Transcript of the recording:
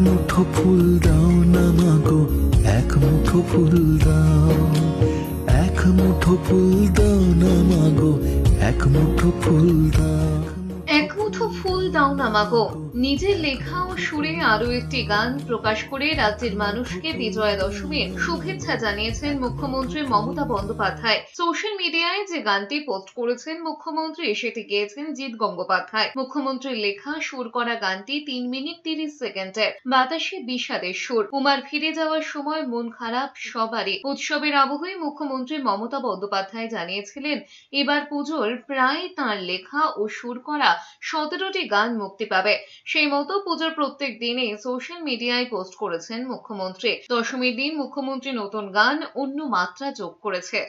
মুঠো ফুল দাও না মাগো, এক মুঠো ফুল দাও, এক মুঠো ফুল দাও না মাগো, এক মুঠো ফুল দাও। এক মুঠো ফুল দাও না মাগো। নিজের লেখা ও সুরে আরো একটি গান প্রকাশ করে রাজ্যের মানুষকে বিজয়া দশমীর শুভেচ্ছা জানিয়েছেন মুখ্যমন্ত্রী মমতা বন্দ্যোপাধ্যায়। সোশ্যাল মিডিয়ায় যে গানটি পোস্ট করেছেন মুখ্যমন্ত্রী, সেটি গেয়েছেন জিৎ গঙ্গোপাধ্যায়। মুখ্যমন্ত্রীর লেখা সুর করা গানটি 3 মিনিট 30 সেকেন্ডের। বাতাসে বিষাদের সুর। উমার ফিরে যাওয়ার সময় মন খারাপ সবারই। উৎসবের আবহে মুখ্যমন্ত্রী মমতা বন্দ্যোপাধ্যায় জানিয়েছিলেন, এবার পুজোর প্রায় তাঁর লেখা ও সুর করা 17টি গান মুক্তি পাবে। সেই মতো পুজোর প্রত্যেক দিনে সোশ্যাল মিডিয়ায় পোস্ট করেছেন মুখ্যমন্ত্রী। দশমীর দিন মুখ্যমন্ত্রী নতুন গান অন্য মাত্রা যোগ করেছে।